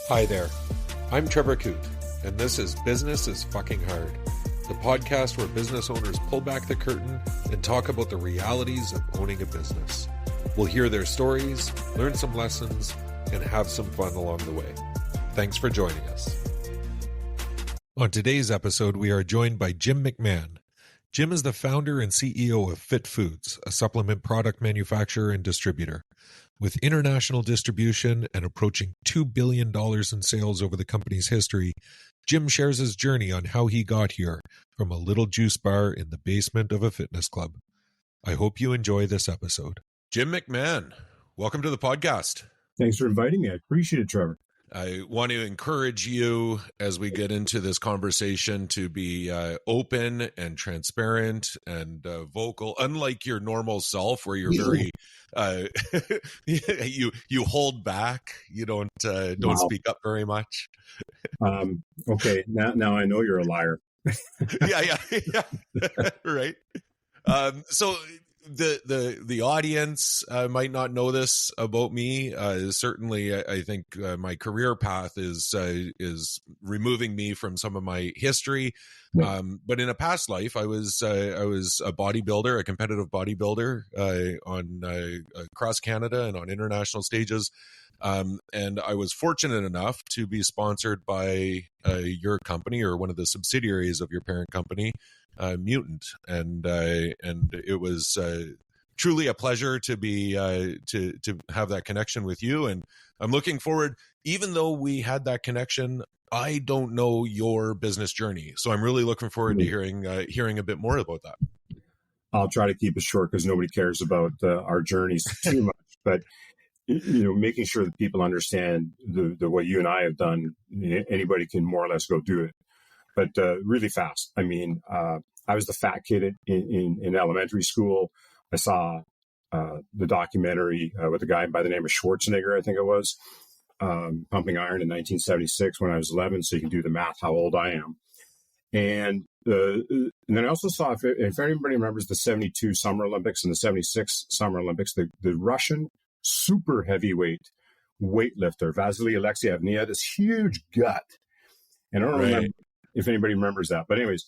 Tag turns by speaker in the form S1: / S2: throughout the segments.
S1: Hi there, I'm Trevor Coote, and this is Business is Fucking Hard, the podcast where business owners pull back the curtain and talk about the realities of owning a business. We'll hear their stories, learn some lessons, and have some fun along the way. Thanks for joining us. On today's episode, we are joined by Jim McMahon. Jim is the founder and CEO of Fit Foods, a supplement product manufacturer and distributor. With international distribution and approaching $2 billion in sales over the company's history, Jim shares his journey on how he got here from a little juice bar in the basement of a fitness club. I hope you enjoy this episode. Jim McMahon, welcome to the podcast.
S2: Thanks for inviting me. I appreciate it, Trevor.
S1: I want to encourage you as we get into this conversation to be open and transparent and vocal, unlike your normal self where you're very, you hold back. You don't speak up very much.
S2: Okay. Now I know you're a liar.
S1: yeah. Right. So the audience might not know this about me. Certainly, I think my career path is removing me from some of my history.
S2: Yeah.
S1: But in a past life, I was a bodybuilder, a competitive bodybuilder on across Canada and on international stages. And I was fortunate enough to be sponsored by your company or one of the subsidiaries of your parent company, Mutant, and it was truly a pleasure to be to have that connection with you. And I'm looking forward. Even though we had that connection, I don't know your business journey, so I'm really looking forward to hearing a bit more about that.
S2: I'll try to keep it short because nobody cares about our journeys too much, but making sure that people understand the what you and I have done. Anybody can more or less go do it. But really fast. I mean, I was the fat kid in elementary school. I saw the documentary with a guy by the name of Schwarzenegger, I think it was, Pumping Iron in 1976 when I was 11. So you can do the math how old I am. And then I also saw, if anybody remembers the 72 Summer Olympics and the 76 Summer Olympics, the Russian super heavyweight weightlifter, Vasily Alexiev, and he had this huge gut. And I don't remember if anybody remembers that. But anyways,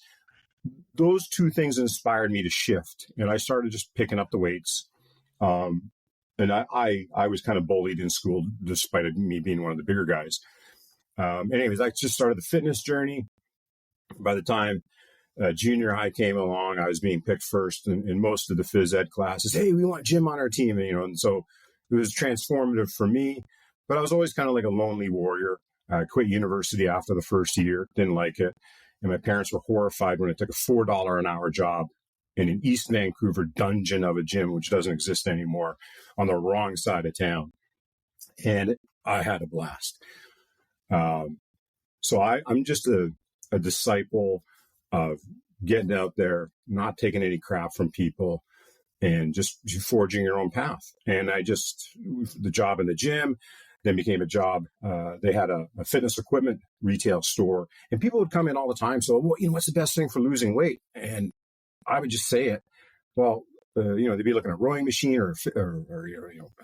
S2: those two things inspired me to shift. And I started just picking up the weights. And I was kind of bullied in school, despite me being one of the bigger guys. Anyways, I just started the fitness journey. By the time junior high came along, I was being picked first in most of the phys ed classes. Hey, we want Jim on our team. And so it was transformative for me. But I was always kind of like a lonely warrior. I quit university after the first year, didn't like it. And my parents were horrified when I took a $4 an hour job in an East Vancouver dungeon of a gym, which doesn't exist anymore, on the wrong side of town. And I had a blast. So I'm just a disciple of getting out there, not taking any crap from people, and just forging your own path. And the job in the gym then became a job. They had a fitness equipment retail store, and people would come in all the time. So, what's the best thing for losing weight? And I would just say it. Well, they'd be looking at a rowing machine or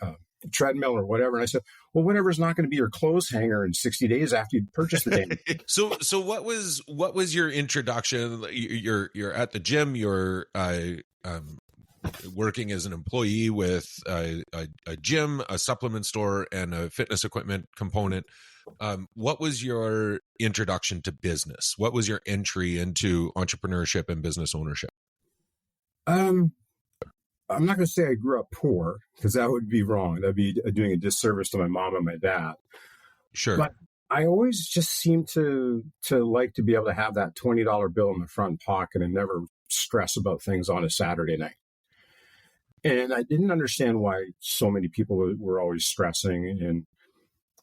S2: a treadmill or whatever. And I said, well, whatever's not going to be your clothes hanger in 60 days after you purchase the thing.
S1: So what was your introduction? You're at the gym. You're working as an employee with a gym, a supplement store, and a fitness equipment component. What was your introduction to business? What was your entry into entrepreneurship and business ownership?
S2: I'm not going to say I grew up poor because that would be wrong. That'd be doing a disservice to my mom and my dad.
S1: Sure.
S2: But I always just seemed to like to be able to have that $20 bill in the front pocket and never stress about things on a Saturday night. And I didn't understand why so many people were always stressing. And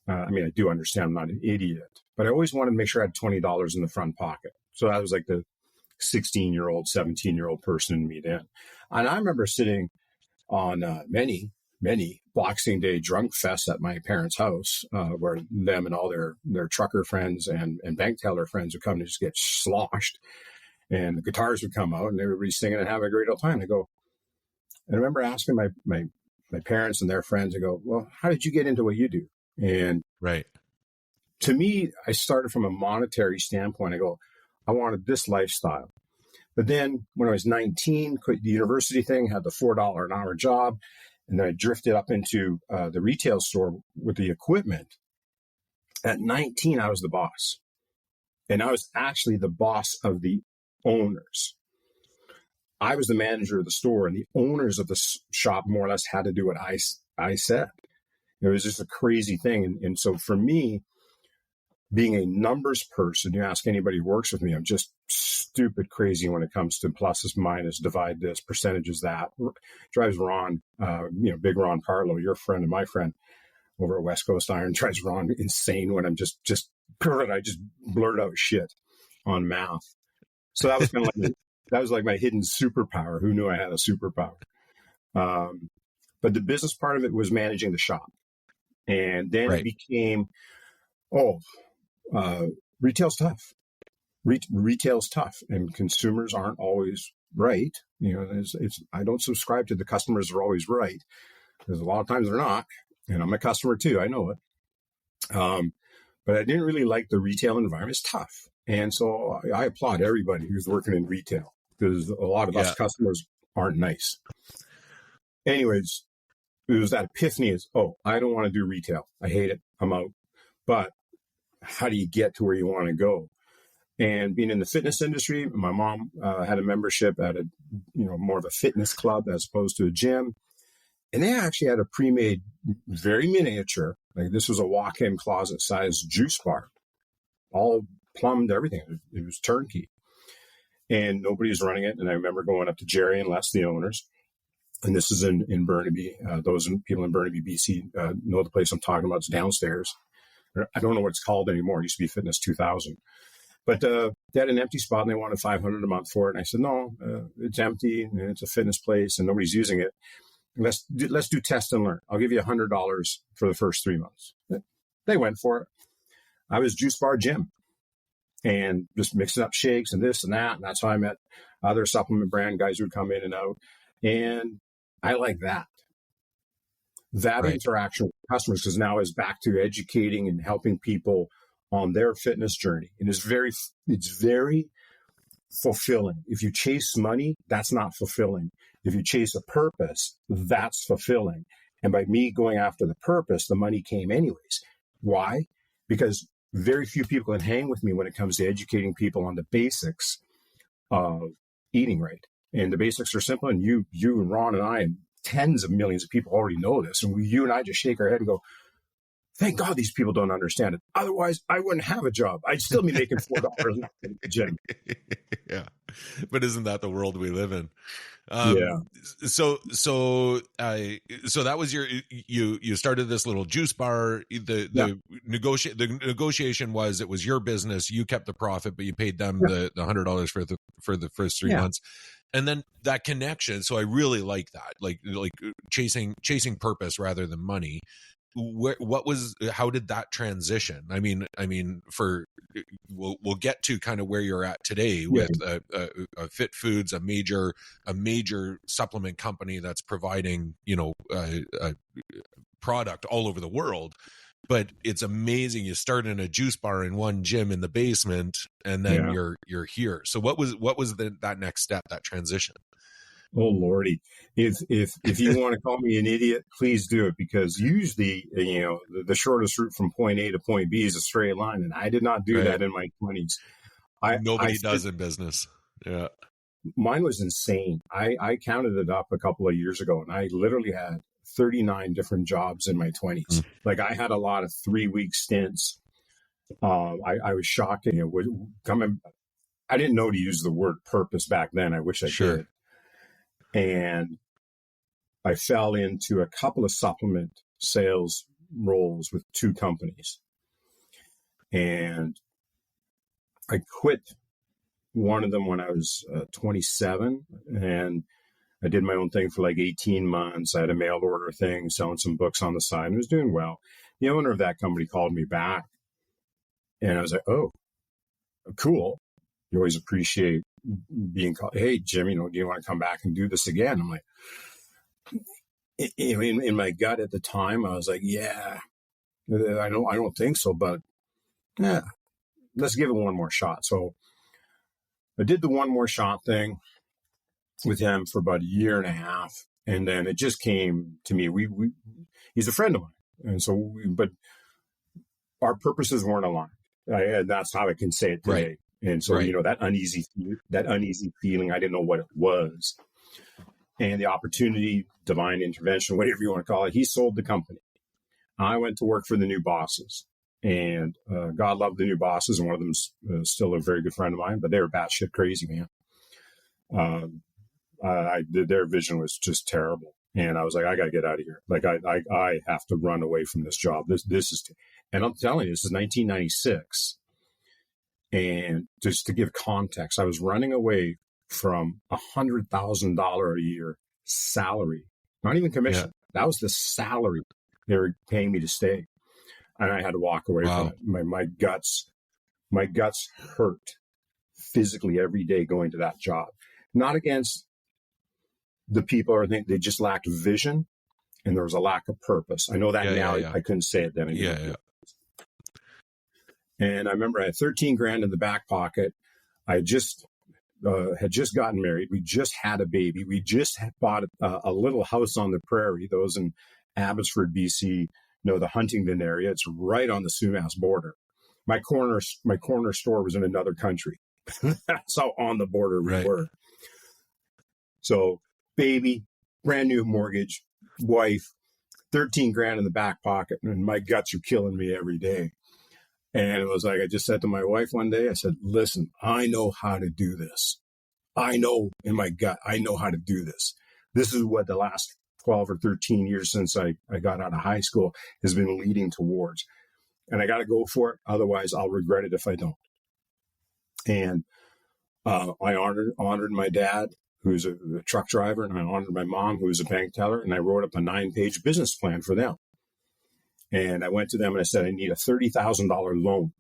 S2: I do understand I'm not an idiot, but I always wanted to make sure I had $20 in the front pocket. So that was like the 16-year-old, 17-year-old person in me then. And I remember sitting on many Boxing Day drunk fests at my parents' house where them and all their trucker friends and bank teller friends would come to just get sloshed. And the guitars would come out and everybody's singing and having a great old time. I remember asking my parents and their friends, I go, well, how did you get into what you do? And
S1: right.
S2: to me, I started from a monetary standpoint. I go, I wanted this lifestyle. But then when I was 19, quit the university thing, had the $4 an hour job, and then I drifted up into the retail store with the equipment. At 19, I was the boss. And I was actually the boss of the owners. I was the manager of the store, and the owners of the shop more or less had to do what I said. It was just a crazy thing. And so for me, being a numbers person, you ask anybody who works with me, I'm just stupid crazy when it comes to pluses, minus, divide this, percentages that. Drives Ron, big Ron Carlo, your friend and my friend over at West Coast Iron, drives Ron insane when I'm just I just blurt out shit on math. So that was kind of like that was like my hidden superpower. Who knew I had a superpower? But the business part of it was managing the shop. And then it became, retail's tough. Retail's tough, and consumers aren't always right. I don't subscribe to the customers are always right. There's a lot of times they're not, and I'm a customer too. I know it. But I didn't really like the retail environment. It's tough. And so I applaud everybody who's working in retail, because a lot of us customers aren't nice. Anyways, it was that epiphany is, I don't want to do retail. I hate it. I'm out. But how do you get to where you want to go? And being in the fitness industry, my mom had a membership at more of a fitness club as opposed to a gym. And they actually had a pre-made, very miniature, like this was a walk-in closet size juice bar, all plumbed, everything. It was turnkey. And nobody was running it. And I remember going up to Jerry and Les, the owners. And this is in Burnaby. Those people in Burnaby, BC, know the place I'm talking about. It's downstairs. I don't know what it's called anymore. It used to be Fitness 2000. But they had an empty spot, and they wanted $500 a month for it. And I said, no, it's empty, and it's a fitness place, and nobody's using it. Let's do test and learn. I'll give you $100 for the first 3 months. They went for it. I was Juice Bar Jim, and just mixing up shakes and this and that. And that's how I met other supplement brand guys who would come in and out. And I like that interaction with customers, because now is back to educating and helping people on their fitness journey. And it's very fulfilling. If you chase money, that's not fulfilling. If you chase a purpose, that's fulfilling. And by me going after the purpose, the money came anyways. Why? Because very few people can hang with me when it comes to educating people on the basics of eating right. And the basics are simple. And you and Ron and I and tens of millions of people already know this. And you and I just shake our head and go, thank God these people don't understand it. Otherwise, I wouldn't have a job. I'd still be making $4 in the gym.
S1: Yeah. But isn't that the world we live in? So that was you started this little juice bar. The negotiation was, it was your business. You kept the profit, but you paid them the $100 for the first 3 months. And then that connection. So I really like that, like chasing purpose rather than money. How did that transition? I mean, we'll get to kind of where you're at today with Fit Foods, a major supplement company that's providing, a product all over the world. But it's amazing. You start in a juice bar in one gym in the basement, and then you're here. So what was that next step, that transition?
S2: Oh Lordy! If you want to call me an idiot, please do it, because usually the shortest route from point A to point B is a straight line, and I did not do that in my 20s.
S1: Nobody does in business. Yeah,
S2: mine was insane. I counted it up a couple of years ago, and I literally had 39 different jobs in my 20s. Like I had a lot of 3-week stints. I was shocked. I didn't know to use the word purpose back then. I wish I did. And I fell into a couple of supplement sales roles with 2 companies. And I quit one of them when I was 27, and I did my own thing for like 18 months. I had a mail order thing, selling some books on the side, and it was doing well. The owner of that company called me back, and I was like, oh, cool. You always appreciate being called. Hey, Jim, do you want to come back and do this again? I'm like, in my gut at the time, I was like, yeah, I don't think so, but yeah, let's give it one more shot. So I did the one more shot thing with him for about a year and a half. And then it just came to me. He's a friend of mine. And so, but our purposes weren't aligned. And that's how I can say it today. Right. And so, that uneasy feeling, I didn't know what it was. And the opportunity, divine intervention, whatever you want to call it, he sold the company. I went to work for the new bosses. And God loved the new bosses. And one of them's still a very good friend of mine, but they were batshit crazy, man. Their vision was just terrible. And I was like, I got to get out of here. Like, I have to run away from this job. This is, and I'm telling you, this is 1996. And just to give context, I was running away from $100,000 a year salary, not even commission. Yeah. That was the salary they were paying me to stay. And I had to walk away from it. My guts hurt physically every day going to that job. Not against the people, or they just lacked vision, and there was a lack of purpose. I know that now. I couldn't say it then. Yeah. And I remember I had 13 grand in the back pocket. I had just gotten married. We just had a baby. We just had bought a little house on the prairie. Those in Abbotsford, BC, the Huntingdon area. It's right on the Sumas border. My corner store was in another country. That's how on the border we were. So, baby, brand new mortgage, wife, 13 grand in the back pocket, and my guts are killing me every day. And it was like, I just said to my wife one day, I said, listen, I know how to do this. I know in my gut, I know how to do this. This is what the last 12 or 13 years since I got out of high school has been leading towards. And I got to go for it. Otherwise, I'll regret it if I don't. And I honored my dad, who's a truck driver, and I honored my mom, who's a bank teller, and I wrote up a 9-page business plan for them. And I went to them and I said, I need a $30,000 loan.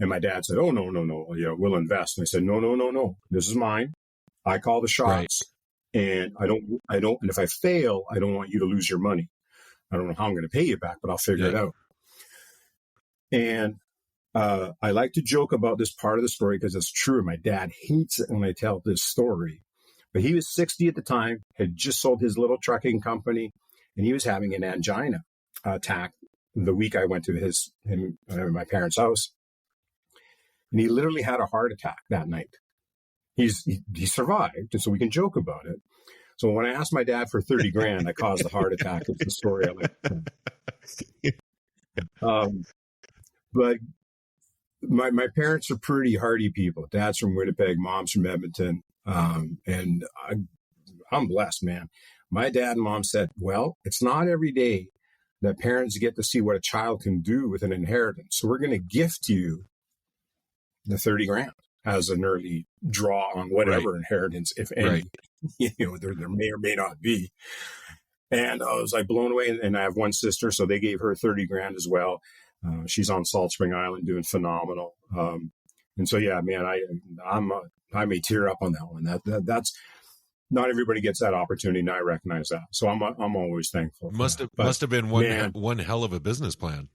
S2: And my dad said, oh, no, we'll invest. And I said, no, this is mine. I call the shots. Right. And I don't, and if I fail, I don't want you to lose your money. I don't know how I'm going to pay you back, but I'll figure it out. And I like to joke about this part of the story because it's true. My dad hates it when I tell this story. But he was 60 at the time, had just sold his little trucking company, and he was having an angina attack the week I went to my parents' house. And he literally had a heart attack that night. He survived, and so we can joke about it. So when I asked my dad for 30 grand, I caused the heart attack. It's the story I like. But my parents are pretty hardy people. Dad's from Winnipeg, mom's from Edmonton. And I'm blessed, man. My dad and mom said, well, it's not every day that parents get to see what a child can do with an inheritance. So we're going to gift you the 30 grand as an early draw on whatever inheritance, if any, there may or may not be. And I was like blown away. And I have one sister, so they gave her 30 grand as well. She's on Salt Spring Island doing phenomenal. And so, yeah, man, I may tear up on that one. That's not everybody gets that opportunity, and I recognize that. So I'm always thankful.
S1: Must have been one hell of a business plan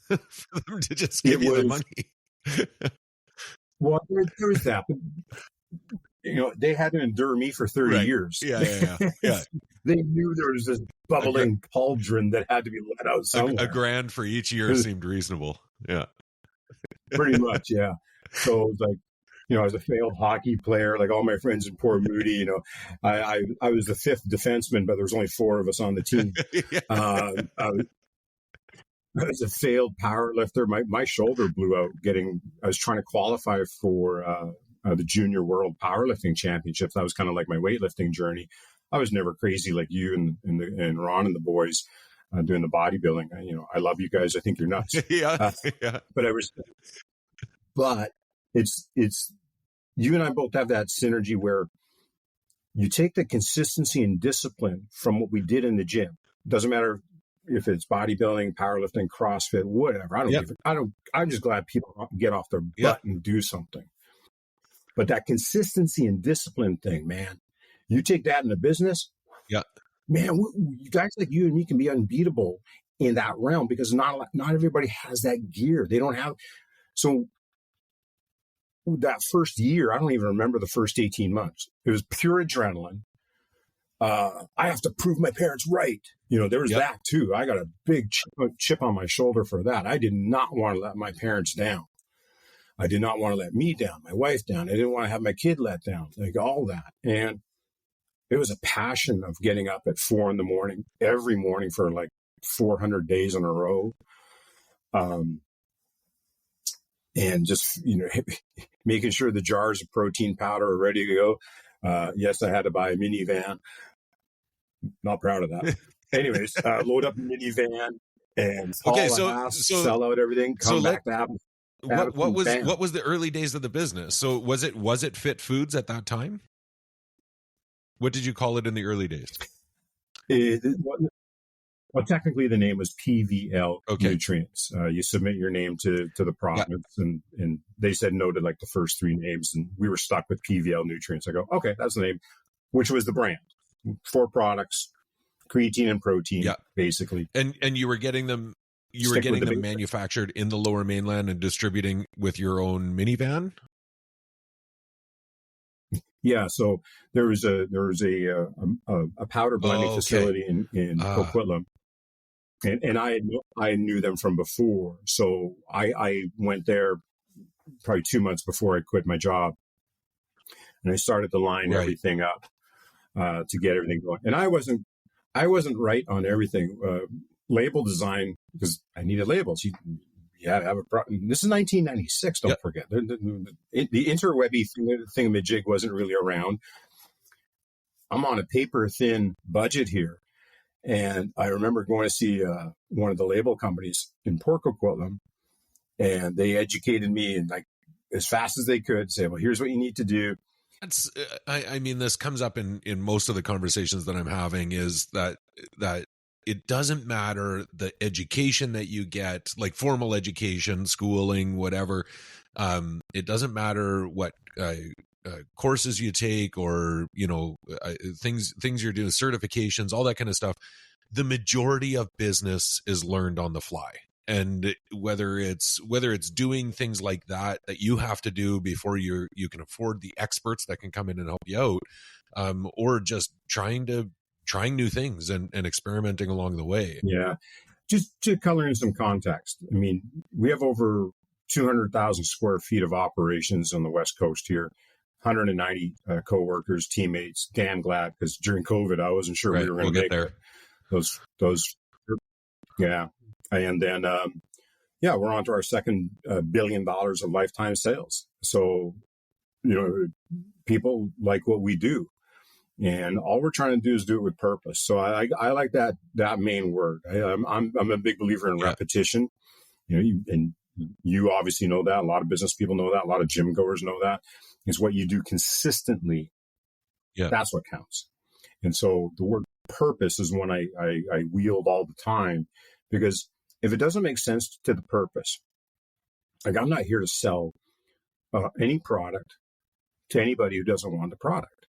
S1: for them to just give you the money.
S2: Well, there was that. But, they had to endure me for 30 years.
S1: Yeah.
S2: They knew there was this bubbling pauldron that had to be let out somewhere.
S1: A grand for each year seemed reasonable. Yeah.
S2: Pretty much, yeah. So it was like, I was a failed hockey player, like all my friends in Port Moody. I was the fifth defenseman, but there was only 4 of us on the team. I was a failed power lifter. My shoulder blew out I was trying to qualify for the Junior World Powerlifting Championships. That was kind of like my weightlifting journey. I was never crazy like you and Ron and the boys doing the bodybuilding. I love you guys. I think you're nuts. But it's you and I both have that synergy where you take the consistency and discipline from what we did in the gym. Doesn't matter if it's bodybuilding, powerlifting, CrossFit, whatever. I'm just glad people get off their butt and do something. But that consistency and discipline thing, man, you take that in the business. Yeah, man, you guys like you and me can be unbeatable in that realm because not everybody has that gear. They don't have. So that first year, I don't even remember the first 18 months. It was pure adrenaline. I have to prove my parents right. There was that too. I got a big chip on my shoulder for that. I did not want to let my parents down. I did not want to let me down, my wife down. I didn't want to have my kid let down, like all that. And it was a passion of getting up at 4 a.m. every morning for like 400 days in a row. And just, making sure the jars of protein powder are ready to go. Yes, I had to buy a minivan. Not proud of that. Anyways, load up a minivan and sell out everything, come back to have
S1: what was the early days of the business? So was it Fit Foods at that time? What did you call it in the early days?
S2: Well, technically the name was PVL Nutrients. You submit your name to the province and they said no to like the first 3 names and we were stuck with PVL Nutrients. I go, okay, that's the name, which was the brand. 4 products, creatine and protein, basically.
S1: And you were getting them manufactured in the Lower Mainland and distributing with your own minivan?
S2: Yeah, so there was a powder blending facility in Coquitlam, and I knew them from before. So I went there probably 2 months before I quit my job, and I started to line everything up to get everything going. And I wasn't right on everything. Label design, because I needed labels. You have a problem. This is 1996. Don't forget the interwebby thingamajig wasn't really around. I'm on a paper thin budget here, and I remember going to see one of the label companies in Port Coquitlam, and they educated me and like as fast as they could say, well, here's what you need to do.
S1: That's I mean, this comes up in most of the conversations that I'm having is that it doesn't matter the education that you get, like formal education, schooling, whatever. It doesn't matter what courses you take or, things you're doing, certifications, all that kind of stuff. The majority of business is learned on the fly. And whether it's doing things like that you have to do before you can afford the experts that can come in and help you out, or just trying new things and experimenting along the way.
S2: Yeah. Just to color in some context. I mean, we have over 200,000 square feet of operations on the West Coast here, 190 coworkers, teammates, damn glad, because during COVID, I wasn't sure we were going to make
S1: there.
S2: Those, yeah. And then, we're on to our second $1 billion of lifetime sales. So, people like what we do. And all we're trying to do is do it with purpose. So I like that main word. I'm a big believer in repetition. And you obviously know that. A lot of business people know that. A lot of gym goers know that. Is what you do consistently. Yeah, that's what counts. And so the word purpose is one I wield all the time, because if it doesn't make sense to the purpose, like I'm not here to sell any product to anybody who doesn't want the product.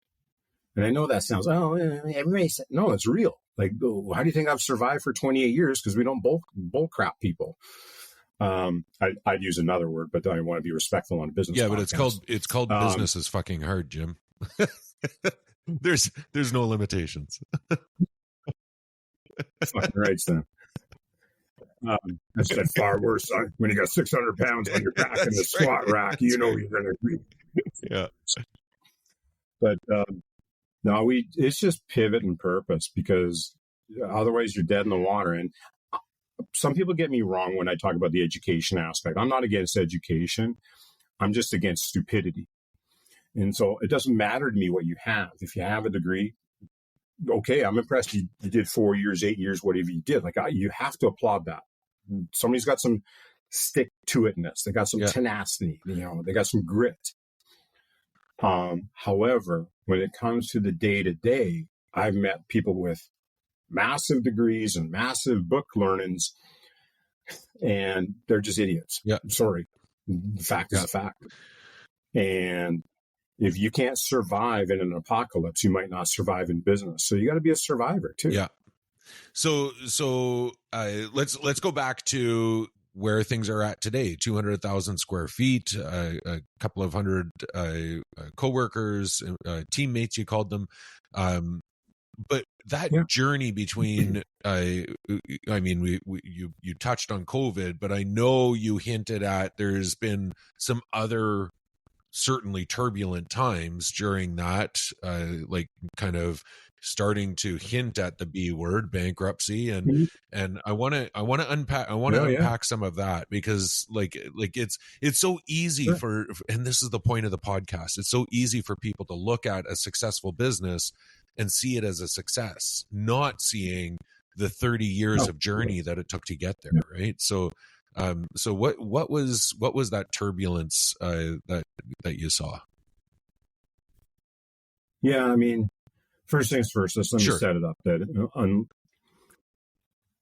S2: And I know that sounds, everybody said, no, it's real. Like, how do you think I've survived for 28 years? Because we don't bull crap people. I'd use another word, but I want to be respectful on a business.
S1: Yeah,
S2: podcast.
S1: But it's called business is fucking hard, Jim. There's no limitations.
S2: Fucking right, then. I said far worse. When you got 600 pounds on your back in the squat rack, you're going to agree.
S1: Yeah.
S2: But no, it's just pivot and purpose, because otherwise you're dead in the water. And some people get me wrong when I talk about the education aspect. I'm not against education. I'm just against stupidity. And so it doesn't matter to me what you have. If you have a degree, okay, I'm impressed. You did 4 years, 8 years, whatever you did. Like you have to applaud that. Somebody's got some stick to itness. They got some tenacity. They got some grit. However, when it comes to the day-to-day, I've met people with massive degrees and massive book learnings, and they're just idiots. Yeah. I'm sorry. The fact is a fact. And if you can't survive in an apocalypse, you might not survive in business. So you got to be a survivor too.
S1: Yeah. So let's go back to where things are at today. 200,000 square feet, a couple of hundred coworkers, teammates, you called them. But that journey between, I mean, you touched on COVID, but I know you hinted at there's been some other certainly turbulent times during that, like kind of starting to hint at the B word, bankruptcy, and I want to unpack some of that, because like it's so easy for, and this is the point of the podcast, it's so easy for people to look at a successful business and see it as a success, not seeing the 30 years of journey that it took to get there, right? So what was that turbulence that you saw?
S2: Yeah, I mean, first things first, let me set it up that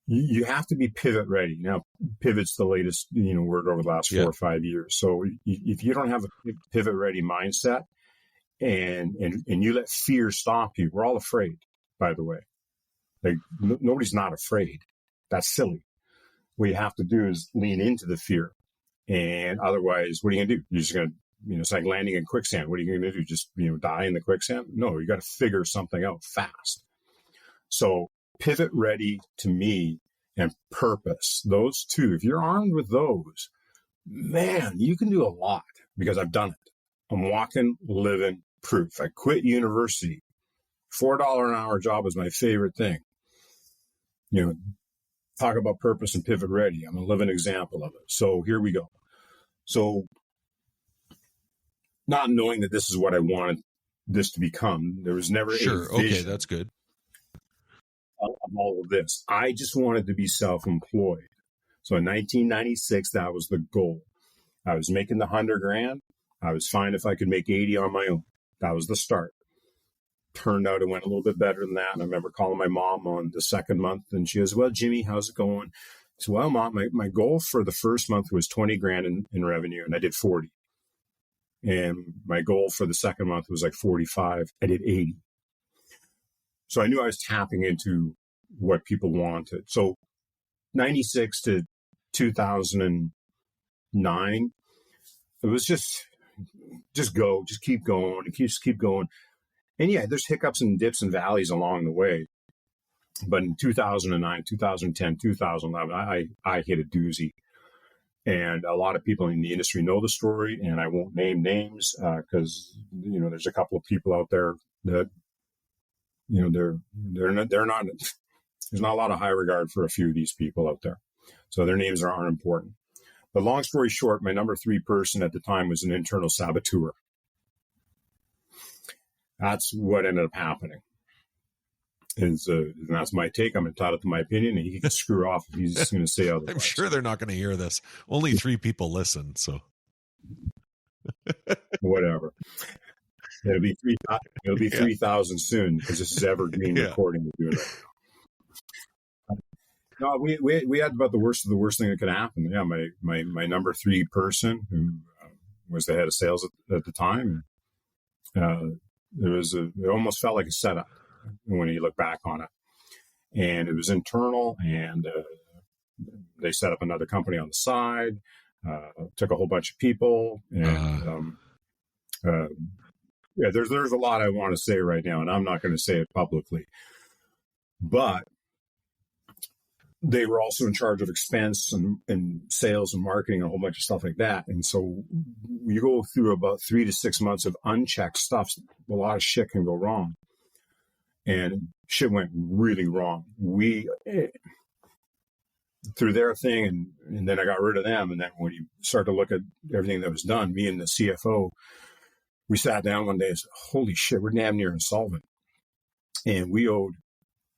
S2: you have to be pivot ready. Now, pivot's the latest word over the last 4 or 5 years. So if you don't have a pivot ready mindset, and you let fear stop you, we're all afraid, by the way. Like nobody's not afraid. That's silly. What you have to do is lean into the fear. And otherwise, what are you going to do? You're just going to, it's like landing in quicksand. What are you going to do? Just, die in the quicksand? No, you got to figure something out fast. So pivot ready to me and purpose, those two, if you're armed with those, man, you can do a lot, because I've done it. I'm walking, living proof. I quit university. $4 an hour job was my favorite thing. Talk about purpose and pivot ready. I'm a living example of it. So here we go. So not knowing that this is what I wanted this to become, there was never a vision.
S1: Okay, that's good.
S2: Of all of this. I just wanted to be self-employed. So in 1996, that was the goal. I was making the $100,000. I was fine if I could make 80 on my own. That was the start. Turned out it went a little bit better than that. And I remember calling my mom on the second month, and she goes, "Well, Jimmy, how's it going?" I said, "Well, Mom, my goal for the first month was 20 grand in revenue, and I did 40. And my goal for the second month was like 45. I did 80. So I knew I was tapping into what people wanted. So 96 to 2009, it was just go, just keep going, and just keep going. And yeah, there's hiccups and dips and valleys along the way. But in 2009, 2010, 2011, I hit a doozy. And a lot of people in the industry know the story, and I won't name names because, there's a couple of people out there that, they're not, there's not a lot of high regard for a few of these people out there. So their names aren't important. But long story short, my number 3 person at the time was an internal saboteur. That's what ended up happening. And that's my take. I'm entitled to my opinion, and he can screw off if he's just going to say otherwise.
S1: I'm sure they're not going to hear this. Only 3 people listen, so
S2: whatever. It'll be 3,000 soon, because this is evergreen recording we're doing right now. No, we had about the worst of the worst thing that could happen. Yeah, my number 3 person, who was the head of sales at the time, it almost felt like a setup when you look back on it. And it was internal, and they set up another company on the side, took a whole bunch of people, and there's a lot I want to say right now, and I'm not going to say it publicly. But they were also in charge of expense and sales and marketing and a whole bunch of stuff like that. And so you go through about 3 to 6 months of unchecked stuff. A lot of shit can go wrong. And shit went really wrong. Through their thing, and then I got rid of them. And then when you start to look at everything that was done, me and the CFO, we sat down one day and said, holy shit, we're damn near insolvent. And we owed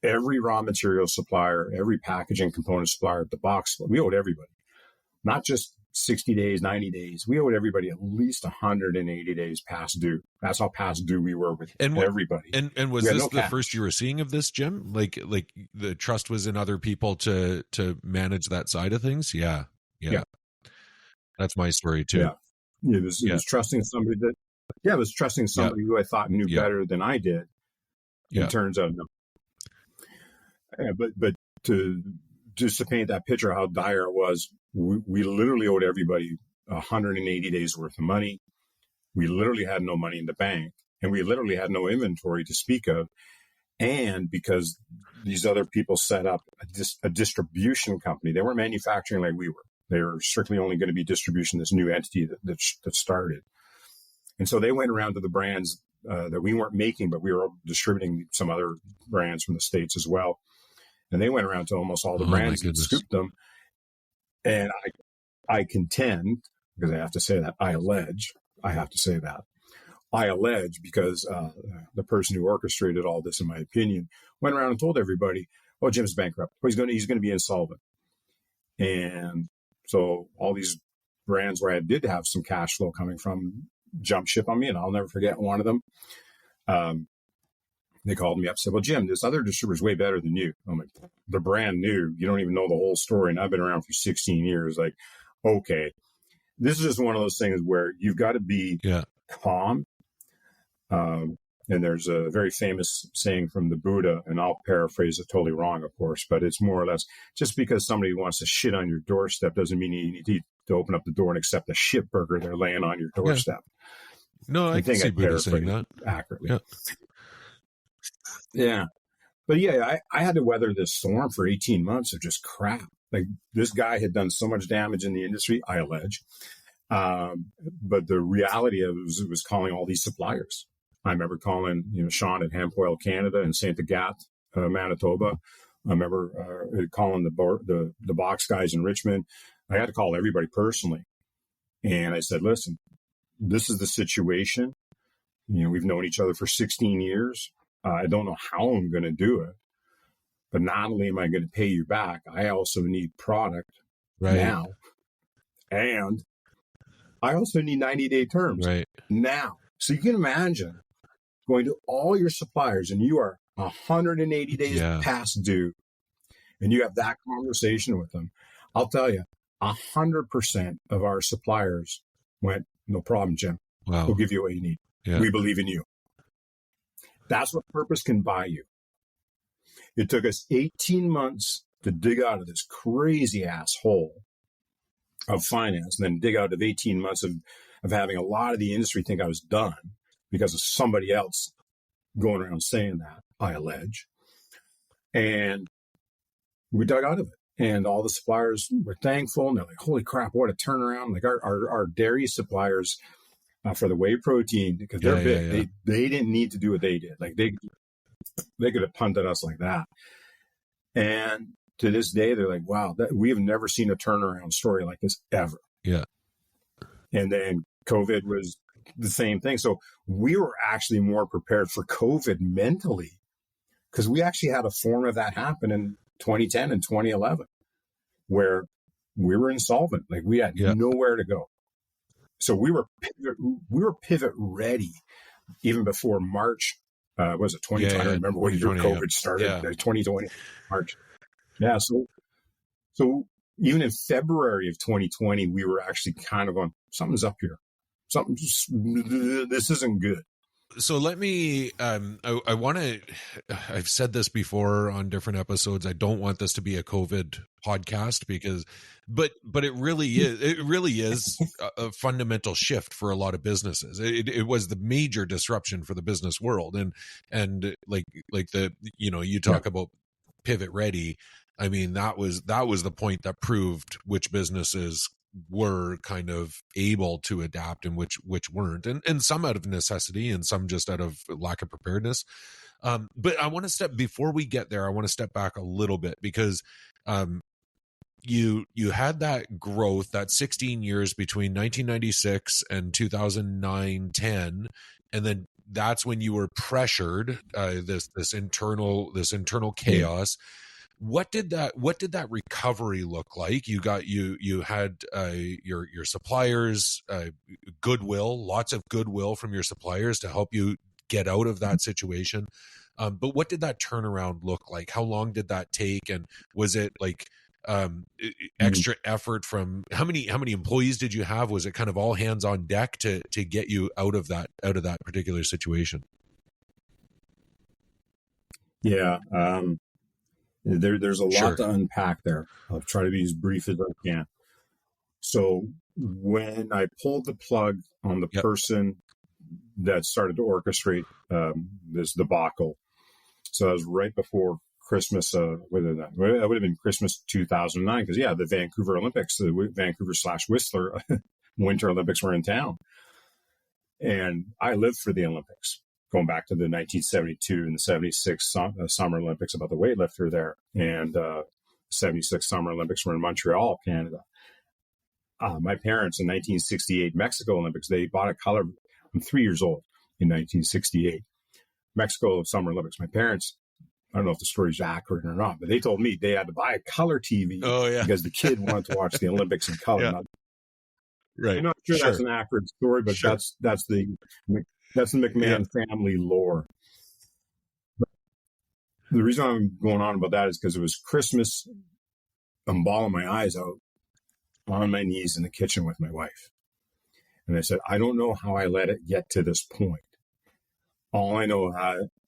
S2: every raw material supplier, every packaging component supplier, the box, we owed everybody. Not just 60 days, 90 days. We owed everybody at least 180 days past due. That's how past due we were with everybody.
S1: And was this the first you were seeing of this, Jim? Like the trust was in other people to manage that side of things? Yeah. That's my story too.
S2: Yeah. It was trusting somebody who I thought knew better than I did. It turns out no. but to just to paint that picture of how dire it was, we literally owed everybody 180 days worth of money. We literally had no money in the bank, and we literally had no inventory to speak of. And because these other people set up a distribution company, they weren't manufacturing like we were. They were strictly only going to be distribution, this new entity that started. And so they went around to the brands that we weren't making, but we were distributing some other brands from the States as well. And they went around to almost all the brands and scooped them. And I contend, because I have to say that, I have to say that. I allege because the person who orchestrated all this, in my opinion, went around and told everybody, "Oh, Jim's bankrupt. He's going to be insolvent." And so all these brands where I did have some cash flow coming from jumped ship on me, and I'll never forget one of them. They called me up and said, "Well, Jim, this other distributor's way better than you." I'm like, "They're brand new. You don't even know the whole story, and I've been around for 16 years." Like, okay, this is just one of those things where you've got to be calm. And there's a very famous saying from the Buddha, and I'll paraphrase it totally wrong, of course, but it's more or less, just because somebody wants to shit on your doorstep doesn't mean you need to open up the door and accept the shit burger they're laying on your doorstep.
S1: No, I can see Buddha saying that
S2: accurately. Yeah. But yeah, I had to weather this storm for 18 months of just crap. Like, this guy had done so much damage in the industry, I allege. But the reality of it was calling all these suppliers. I remember calling, Sean at Hemp Oil Canada in St. Agathe, Manitoba. I remember calling the box guys in Richmond. I had to call everybody personally. And I said, "Listen, this is the situation. We've known each other for 16 years. I don't know how I'm going to do it. But not only am I going to pay you back, I also need product now. And I also need 90-day terms now." So you can imagine going to all your suppliers and you are 180 days past due, and you have that conversation with them. I'll tell you, 100% of our suppliers went, "No problem, Jim.
S1: Wow.
S2: We'll give you what you need. We believe in you." That's what purpose can buy you. It took us 18 months to dig out of this crazy ass hole of finance, and then dig out of 18 months of having a lot of the industry think I was done because of somebody else going around saying that, I allege. And we dug out of it. And all the suppliers were thankful, and they're like, "Holy crap, what a turnaround." Like our dairy suppliers for the whey protein, because they're big. They didn't need to do what they did. Like, they could have punted us like that. And to this day, they're like, "Wow, we have never seen a turnaround story like this ever."
S1: Yeah.
S2: And then COVID was the same thing. So we were actually more prepared for COVID mentally, because we actually had a form of that happen in 2010 and 2011, where we were insolvent. Like, we had nowhere to go. So we were pivot ready even before March. Was it 2020? I don't remember what year COVID started. 2020 March. Yeah. So even in February of 2020, we were actually kind of going, something's up here. This isn't good.
S1: So let me, I want to, I've said this before on different episodes. I don't want this to be a COVID podcast but it really is a fundamental shift for a lot of businesses. It was the major disruption for the business world. And like the, you talk about pivot ready. I mean, that was the point that proved which businesses were kind of able to adapt and which weren't, and some out of necessity and some just out of lack of preparedness. But I want to before we get there, I want to step back a little bit, because you had that growth, that 16 years between 1996 and 2009-10, and then that's when you were pressured, this internal chaos. What did that recovery look like? You had your suppliers, goodwill, lots of goodwill from your suppliers to help you get out of that situation. But what did that turnaround look like? How long did that take? And was it like extra effort from how many employees did you have? Was it kind of all hands on deck to get you out of that particular situation?
S2: Yeah. There's a lot
S1: Sure.
S2: to unpack there. I'll try to be as brief as I can. So when I pulled the plug on the
S1: Yep.
S2: person that started to orchestrate this debacle, so that was right before Christmas. Whether that would have been Christmas 2009, because the Vancouver Olympics, the Vancouver/Whistler Winter Olympics were in town, and I lived for the Olympics, going back to the 1972 and the 76 Summer Olympics about the weightlifter there, and 76 Summer Olympics were in Montreal, Canada. My parents in 1968 Mexico Olympics, they bought a color. I'm 3 years old in 1968 Mexico Summer Olympics. My parents, I don't know if the story's accurate or not, but they told me they had to buy a color TV because the kid wanted to watch the Olympics in color.
S1: Yeah. Right.
S2: I'm not sure that's an accurate story, but that's the McMahon family lore. But the reason I'm going on about that is because it was Christmas. I'm bawling my eyes out on my knees in the kitchen with my wife. And I said, I don't know how I let it get to this point. All I know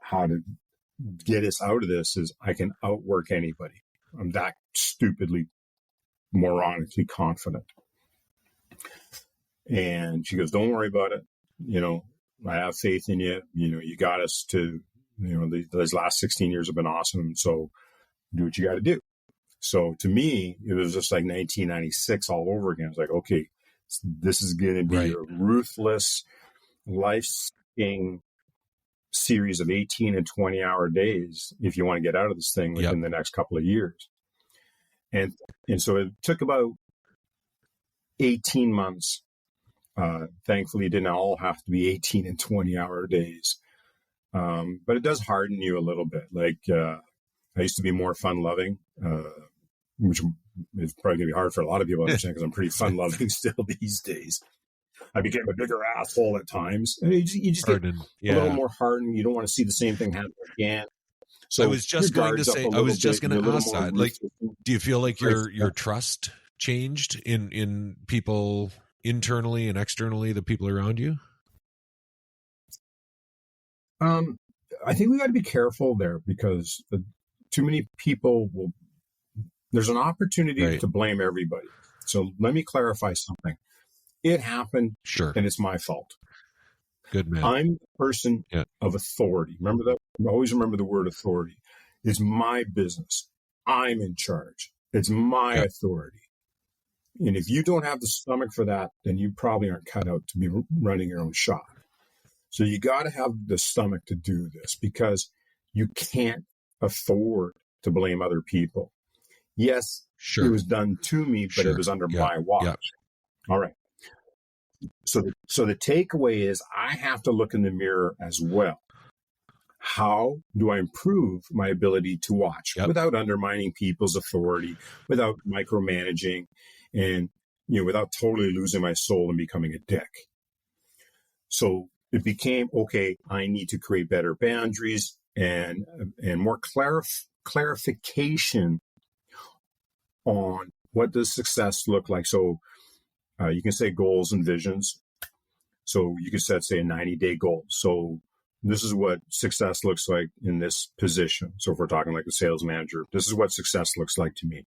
S2: how to get us out of this is I can outwork anybody. I'm that stupidly, moronically confident. And she goes, don't worry about it. I have faith in you. You got us to, these last 16 years have been awesome. So do what you got to do. So to me, it was just like 1996 all over again. It's like, okay, this is going to be a ruthless, life-sucking series of 18 and 20-hour days if you want to get out of this thing within the next couple of years. And so it took about 18 months. Thankfully, it didn't all have to be 18 and 20-hour days. But it does harden you a little bit. Like, I used to be more fun-loving, which is probably going to be hard for a lot of people to understand because I'm pretty fun-loving still these days. I became a bigger asshole at times. You just get a little more hardened. You don't want to see the same thing happen again. So
S1: I was just going to say, I was just going to ask that. Like, do you feel like your trust changed in people internally and externally, the people around you?
S2: I think we got to be careful there because too many people there's an opportunity to blame everybody. So let me clarify something. It happened, and it's my fault.
S1: Good man.
S2: I'm the person of authority. Remember that? Always remember the word authority. It's my business. I'm in charge. It's my authority. And if you don't have the stomach for that, then you probably aren't cut out to be running your own shop. So you got to have the stomach to do this because you can't afford to blame other people. Yes, it was done to me, but it was under my watch. All right. So the takeaway is I have to look in the mirror as well. How do I improve my ability to watch without undermining people's authority, without micromanaging, and without totally losing my soul and becoming a dick? So it became, okay, I need to create better boundaries and more clarification on what does success look like. So you can say goals and visions. So you can set, say, a 90-day goal. So this is what success looks like in this position. So if we're talking like a sales manager, this is what success looks like to me.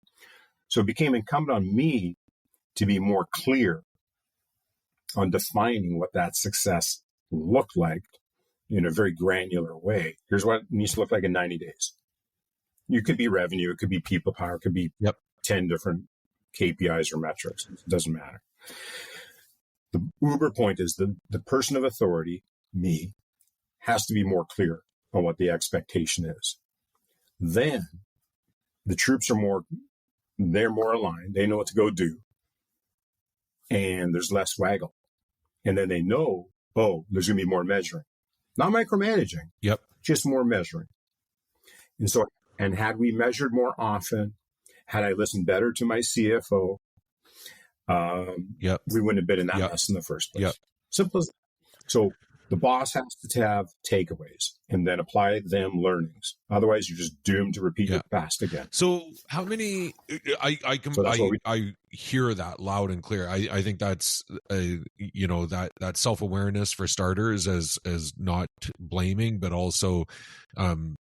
S2: So it became incumbent on me to be more clear on defining what that success looked like in a very granular way. Here's what it needs to look like in 90 days. You could be revenue, it could be people power, it could be 10 different KPIs or metrics. It doesn't matter. The uber point is the person of authority, me, has to be more clear on what the expectation is. Then the troops are more aligned. They know what to go do. And there's less waggle. And then they know, there's going to be more measuring. Not micromanaging. Just more measuring. And had we measured more often, had I listened better to my CFO, we wouldn't have been in that mess in the first place. Simple as that. So the boss has to have takeaways and then apply them learnings. Otherwise, you're just doomed to repeat it fast again.
S1: So how many? I hear that loud and clear. I think that's that self-awareness for starters, as not blaming, but also kind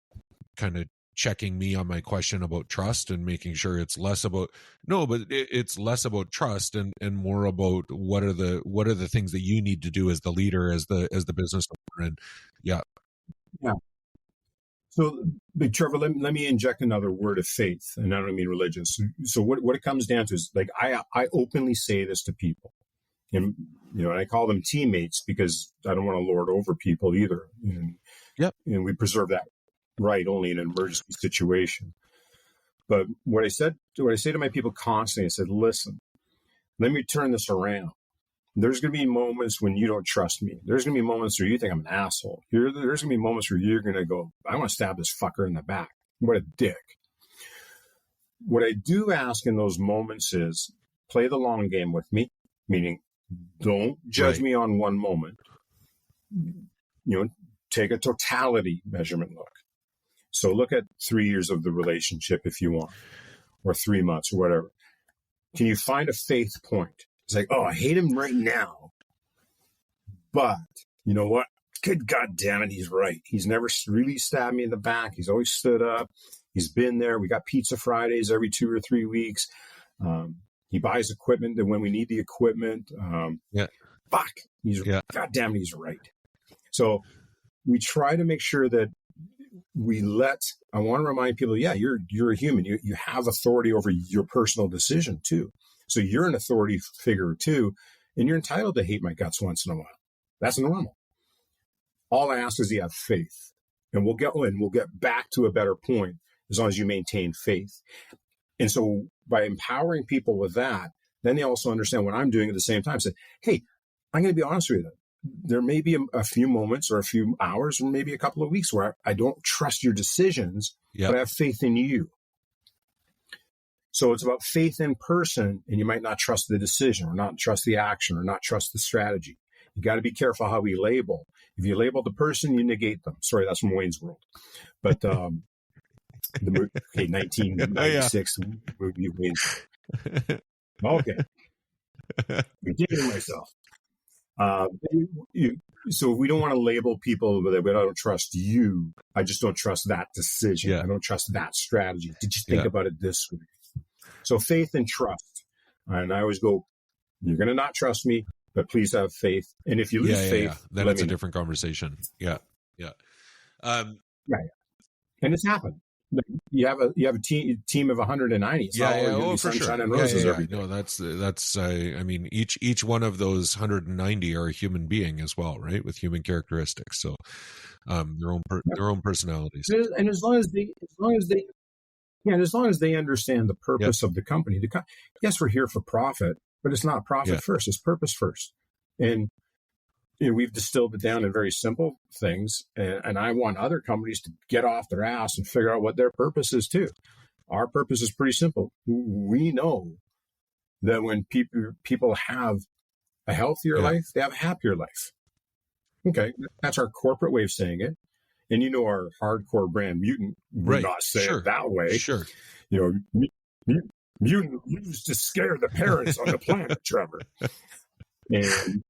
S1: of checking me on my question about trust and making sure it's less about it's less about trust and more about what are the things that you need to do as the leader, as the business owner. And yeah.
S2: So, but Trevor, let me inject another word of faith, and I don't mean religious. So what it comes down to is, like, I openly say this to people, and and I call them teammates because I don't want to lord over people either. And we preserve that right only in an emergency situation. But what I say to my people constantly, I said, listen, let me turn this around. There's going to be moments when you don't trust me. There's going to be moments where you think I'm an asshole. There's going to be moments where you're going to go, I want to stab this fucker in the back. What a dick. What I do ask in those moments is play the long game with me, meaning don't judge me on one moment. Take a totality measurement look. So look at 3 years of the relationship if you want, or 3 months or whatever. Can you find a faith point? It's like, oh, I hate him right now, but you know what? Good God damn it, he's right. He's never really stabbed me in the back. He's always stood up. He's been there. We got pizza Fridays every 2 or 3 weeks. He buys equipment, and when we need the equipment, fuck, God damn it, he's right. So we try to make sure that I want to remind people, you're a human. You have authority over your personal decision too. So you're an authority figure too, and you're entitled to hate my guts once in a while. That's normal. All I ask is you have faith, and we'll get back to a better point as long as you maintain faith. And so by empowering people with that, then they also understand what I'm doing at the same time. Say, hey, I'm going to be honest with you. There may be a few moments or a few hours or maybe a couple of weeks where I don't trust your decisions, but I have faith in you. So it's about faith in person, and you might not trust the decision or not trust the action or not trust the strategy. You got to be careful how we label. If you label the person, you negate them. Sorry, that's from Wayne's World. But the movie, 1996 movie Wayne's World. Okay. Forgetting myself. So we don't want to label people that I don't trust you. I just don't trust that decision. I don't trust that strategy. Did you think about it this way? So faith and trust. And I always go, you're going to not trust me, but please have faith. And if you lose faith,
S1: then it's a different conversation. Yeah.
S2: And it's happened. You have a team of 190. It's not all for sunshine sure. And roses every day.
S1: No, that's. I mean, each one of those 190 are a human being as well, right? With human characteristics. So, their own personalities.
S2: And as long as they understand the purpose of the company, yes, we're here for profit, but it's not profit first; it's purpose first. And we've distilled it down in very simple things, and I want other companies to get off their ass and figure out what their purpose is too. Our purpose is pretty simple. We know that when people have a healthier life, they have a happier life. Okay, that's our corporate way of saying it. And our hardcore brand Mutant would not say it that way.
S1: Sure.
S2: Mutant used to scare the parents on the planet, Trevor. And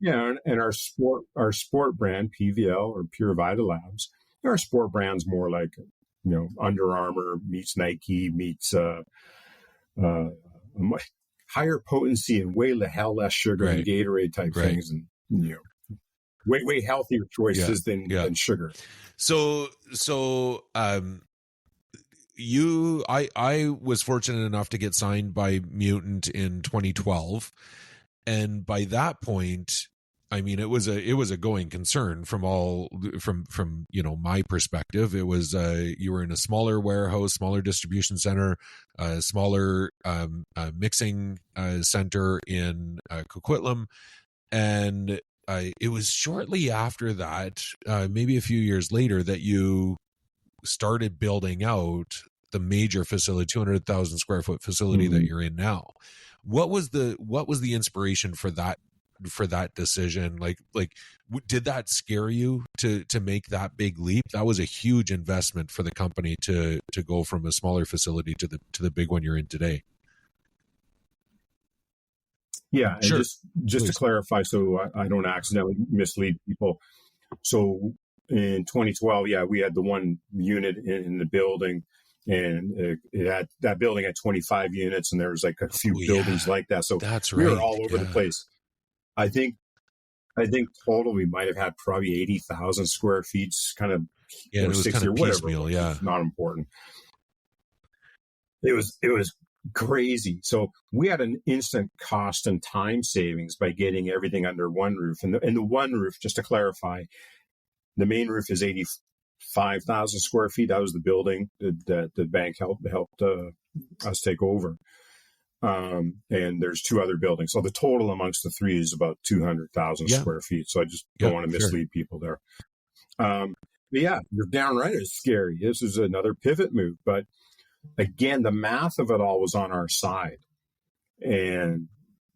S2: and our sport brand, PVL or Pure Vita Labs, our sport brand's more like, Under Armour meets Nike meets higher potency and way the hell less sugar and Gatorade type things, and way healthier choices than sugar.
S1: So I was fortunate enough to get signed by Mutant in 2012. And by that point, I mean, it was a going concern from my perspective. It was you were in a smaller warehouse, smaller distribution center, smaller mixing center in Coquitlam, and it was shortly after that, maybe a few years later, that you started building out the major facility, 200,000 square foot facility that you're in now. What was the inspiration for that decision? Like, did that scare you to make that big leap? That was a huge investment for the company to go from a smaller facility to the big one you're in today.
S2: Yeah, and just to clarify, so I don't accidentally mislead people. So in 2012, yeah, we had the one unit in the building, and that building had 25 units, and there was like a few buildings like that. So
S1: that's
S2: we
S1: right.
S2: were all over the place. I think total we might have had probably 80,000 square feet, kind of,
S1: it was
S2: 60
S1: kind of
S2: or whatever.
S1: piecemeal. Yeah,
S2: it's not important. It was crazy. So we had an instant cost and time savings by getting everything under one roof. And the one roof, just to clarify, the main roof is 85,000 square feet. That was the building that the bank helped us take over. And there's two other buildings. So the total amongst the three is about 200,000 square feet. So I just don't want to mislead people there. But yeah, you're down right. It's scary. This is another pivot move. But again, the math of it all was on our side. And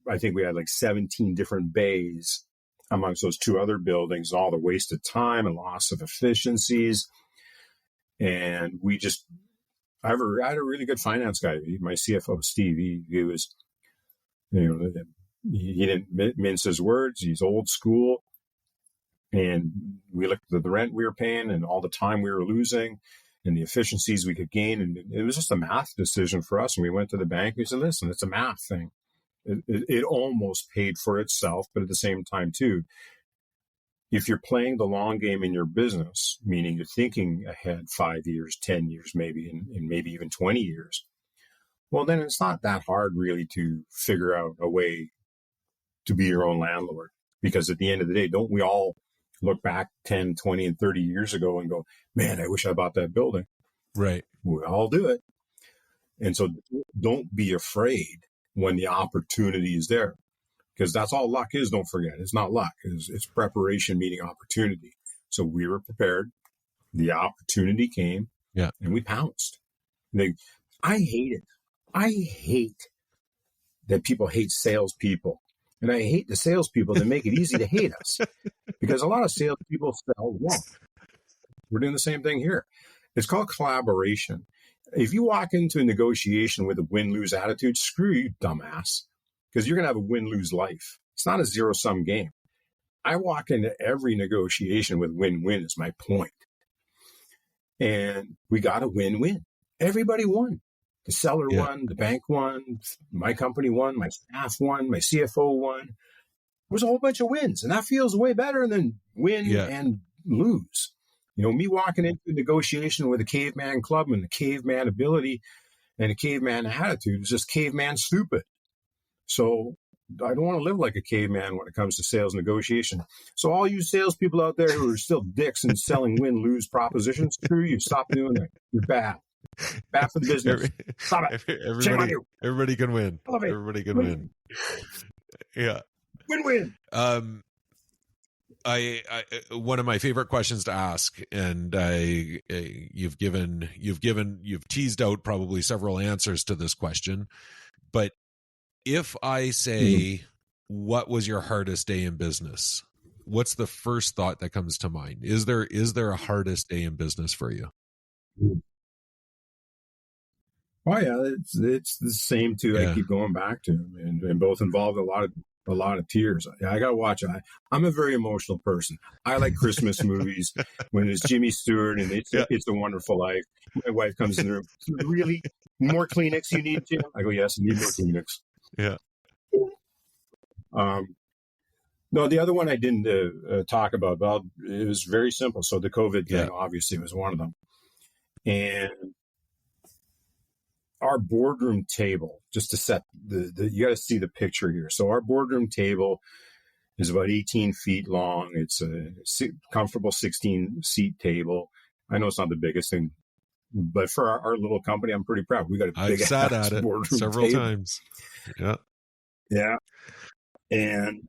S2: I think we had like 17 different bays amongst those two other buildings, all the wasted time and loss of efficiencies. And I had a really good finance guy, my CFO, Steve. He was, he didn't mince his words. He's old school. And we looked at the rent we were paying and all the time we were losing and the efficiencies we could gain. And it was just a math decision for us. And we went to the bank. We said, listen, it's a math thing. It almost paid for itself. But at the same time, too, if you're playing the long game in your business, meaning you're thinking ahead 5 years, 10 years, maybe, and maybe even 20 years, well, then it's not that hard really to figure out a way to be your own landlord. Because at the end of the day, don't we all look back 10, 20, and 30 years ago and go, man, I wish I bought that building. Right. We all do it. And so don't be afraid when the opportunity is there, because that's all luck is. Don't forget, it's not luck. It's preparation meeting opportunity. So we were prepared. The opportunity came, and we pounced. I hate it. I hate that people hate salespeople. And I hate the salespeople that make it easy to hate us, because a lot of salespeople sell wrong. We're doing the same thing here. It's called collaboration. If you walk into a negotiation with a win-lose attitude, screw you, dumbass, because you're going to have a win-lose life. It's not a zero-sum game. I walk into every negotiation with win-win is my point. And we got a win-win. Everybody won. The seller won, the bank won, my company won, my staff won, my CFO won. It was a whole bunch of wins. And that feels way better than win and lose. Me walking into a negotiation with a caveman club and a caveman ability and a caveman attitude is just caveman stupid. So I don't want to live like a caveman when it comes to sales negotiation. So all you salespeople out there who are still dicks and selling win-lose propositions, screw you. Stop doing that. You're bad. Bad for the business. Stop it.
S1: Everybody can win. Everybody can win. Yeah.
S2: Win-win.
S1: I one of my favorite questions to ask, and you've teased out probably several answers to this question, but if I say, what was your hardest day in business? What's the first thought that comes to mind? Is there a hardest day in business for you?
S2: Oh yeah, it's the same too. I keep going back to them, and both involved a lot of tears. I got to watch. I'm a very emotional person. I like Christmas movies when it's Jimmy Stewart and it's a Wonderful Life. My wife comes in the room. Really, more Kleenex you need, Jim? I go, yes, I need more Kleenex.
S1: Yeah.
S2: No, the other one I didn't talk about, but it was very simple. So the COVID thing obviously was one of them, and our boardroom table, just to set you got to see the picture here. So our boardroom table is about 18 feet long. It's a comfortable 16-seat table. I know it's not the biggest thing, but for our little company, I'm pretty proud. We got a big
S1: I've sat at it several times. Yeah.
S2: Yeah. And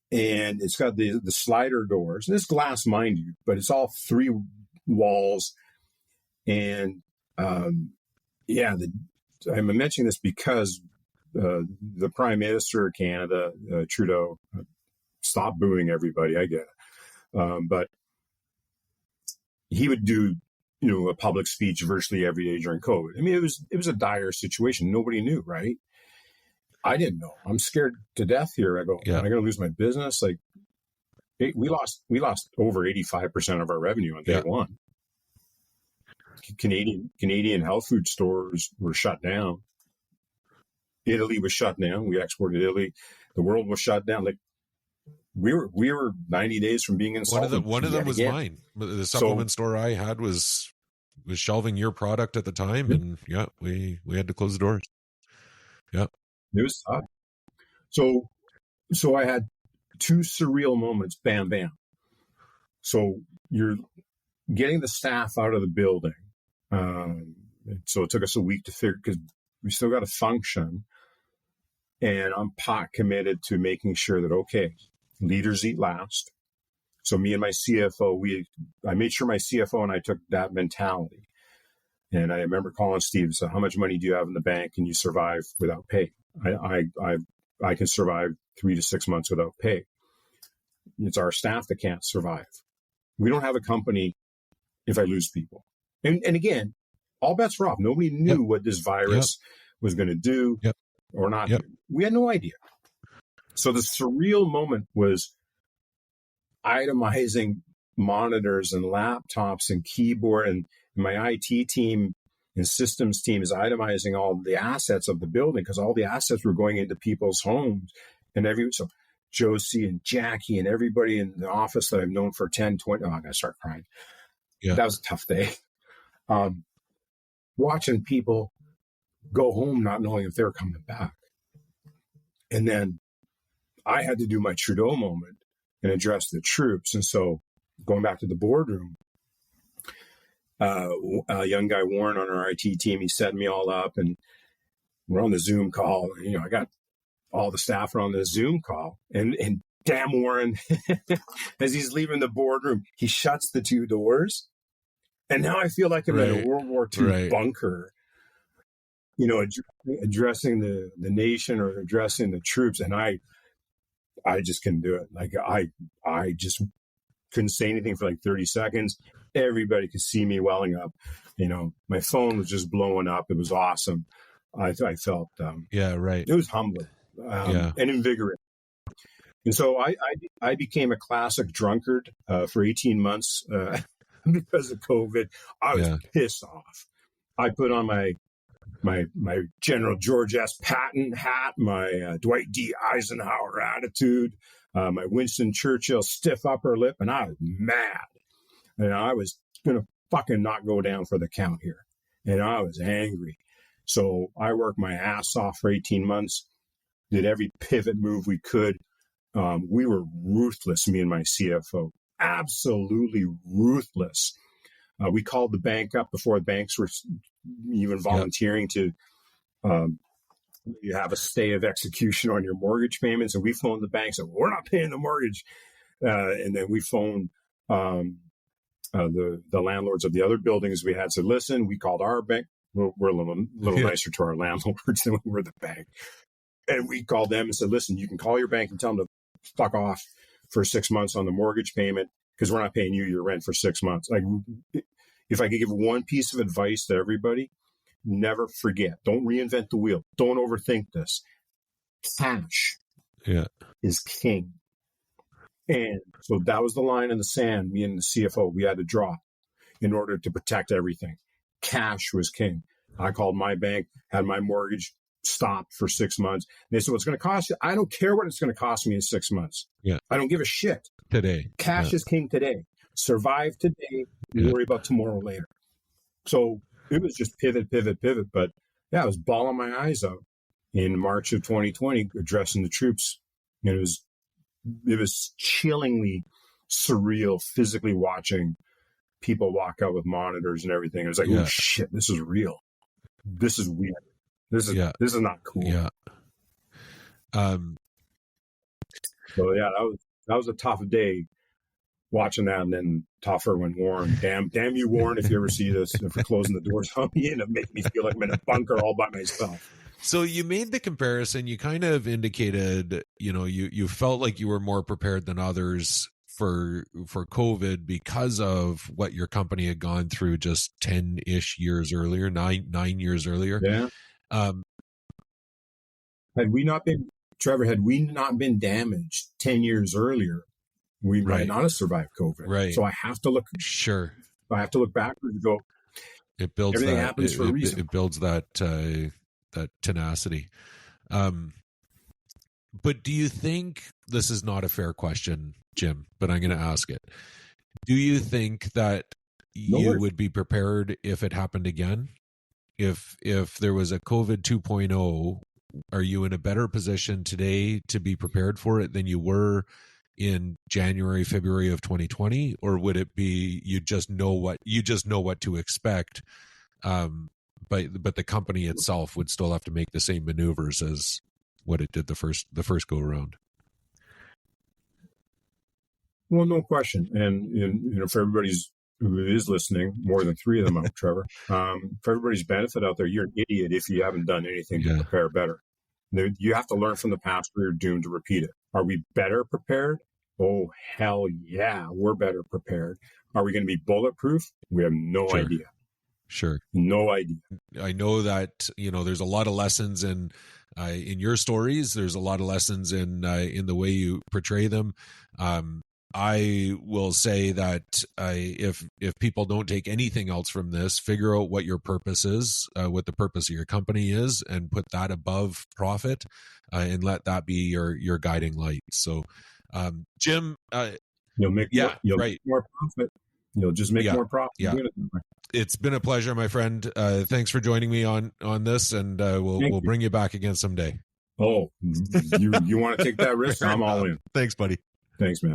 S2: it's got the slider doors. And it's glass, mind you, but it's all three walls. And I'm mentioning this because the Prime Minister of Canada, Trudeau, stopped booing everybody. I get it. But he would do, a public speech virtually every day during COVID. I mean, it was a dire situation. Nobody knew, right? I didn't know. I'm scared to death here. I go, am I going to lose my business? We lost over 85% of our revenue on day one. Canadian health food stores were shut down. Italy was shut down. We exported to Italy. The world was shut down. Like we were 90 days from being insolvent.
S1: One of them was mine. The supplement store I had was shelving your product at the time, and we had to close the doors. Yeah,
S2: it was tough. So I had two surreal moments. Bam, bam. So you're getting the staff out of the building. So it took us a week to figure, because we still got to function. And I'm pot committed to making sure that, okay, leaders eat last. So me and my CFO, I made sure my CFO and I took that mentality. And I remember calling Steve and said, how much money do you have in the bank? Can you survive without pay? I can survive 3 to 6 months without pay. It's our staff that can't survive. We don't have a company if I lose people. And again, all bets were off. Nobody knew what this virus was going to do or not do. We had no idea. So the surreal moment was itemizing monitors and laptops and keyboard, and my IT team and systems team is itemizing all the assets of the building, because all the assets were going into people's homes. And so Josie and Jackie and everybody in the office that I've known for 10, 20, I'm going to start crying. Yeah. That was a tough day. Watching people go home not knowing if they're coming back. And then I had to do my Trudeau moment and address the troops. And so going back to the boardroom, a young guy, Warren, on our IT team, he set me all up, and we're on the Zoom call. And, I got all the staff are on the Zoom call, and damn Warren, as he's leaving the boardroom, he shuts the two doors. And now I feel like I'm in a World War II bunker, addressing the nation or addressing the troops. And I just couldn't do it. Like I just couldn't say anything for like 30 seconds. Everybody could see me welling up. My phone was just blowing up. It was awesome. I felt, it was humbling and invigorating. And so I became a classic drunkard for 18 months because of COVID. I was pissed off. I put on my General George S. Patton hat, my Dwight D. Eisenhower attitude, my Winston Churchill stiff upper lip, and I was mad. And I was going to fucking not go down for the count here. And I was angry. So I worked my ass off for 18 months, did every pivot move we could. We were ruthless, me and my CFO, absolutely ruthless. We called the bank up before the banks were even volunteering to you have a stay of execution on your mortgage payments. And we phoned the bank and said, we're not paying the mortgage. And then we phoned the landlords of the other buildings we had, said, listen, we called our bank. We're a little nicer to our landlords than we were the bank. And we called them and said, listen, you can call your bank and tell them to fuck off for 6 months on the mortgage payment, because we're not paying you your rent for 6 months. Like, if I could give one piece of advice to everybody, never forget, don't reinvent the wheel. Don't overthink this. Cash is king. And so that was the line in the sand, me and the CFO, we had to draw in order to protect everything. Cash was king. I called my bank, had my mortgage stopped for 6 months. And they said, what's going to cost you? I don't care what it's going to cost me in 6 months. Yeah. I don't give a shit.
S1: Today.
S2: Cash is king today. Survive today. Worry about tomorrow later. So it was just pivot. But I was bawling my eyes out in March of 2020, addressing the troops. And it was chillingly surreal, physically watching people walk out with monitors and everything. It was like, oh shit, this is real. This is weird. This is not cool.
S1: Yeah.
S2: So that was a tough day watching that, and then tougher when Warren, damn you Warren, if you ever see this, if we're closing the doors on me, and it make me feel like I'm in a bunker all by myself.
S1: So you made the comparison. You kind of indicated, you felt like you were more prepared than others for COVID because of what your company had gone through just 10-ish years earlier, 9 years earlier.
S2: Yeah. Had we not been damaged 10 years earlier, We
S1: Right.
S2: might not have survived COVID.
S1: Right.
S2: So I have to look backwards and go,
S1: it builds
S2: everything
S1: that
S2: happens for a reason.
S1: it builds that that tenacity. But do you think, this is not a fair question, Jim, but I'm going to ask it. Do you think that you would be prepared if it happened again? If there was a COVID 2.0, are you in a better position today to be prepared for it than you were in January, February of 2020? Or would it be you just know what to expect, but the company itself would still have to make the same maneuvers as what it did the first go around?
S2: Well, no question. And for everybody's who is listening, more than 3 of them out, Trevor, for everybody's benefit out there, you're an idiot if you haven't done anything to prepare better. You have to learn from the past, or you're doomed to repeat it. Are we better prepared? Oh, hell yeah, we're better prepared. Are we going to be bulletproof? We have no idea.
S1: Sure.
S2: No idea.
S1: I know that, there's a lot of lessons in your stories. There's a lot of lessons in the way you portray them. I will say that if people don't take anything else from this, figure out what your purpose is, what the purpose of your company is, and put that above profit, and let that be your guiding light. So, Jim,
S2: you'll make more profit. You'll just make more profit.
S1: Yeah. It's been a pleasure, my friend. Thanks for joining me on this, and we'll bring you back again someday.
S2: Oh, you want to take that risk? I'm all in.
S1: Thanks, buddy.
S2: Thanks, man.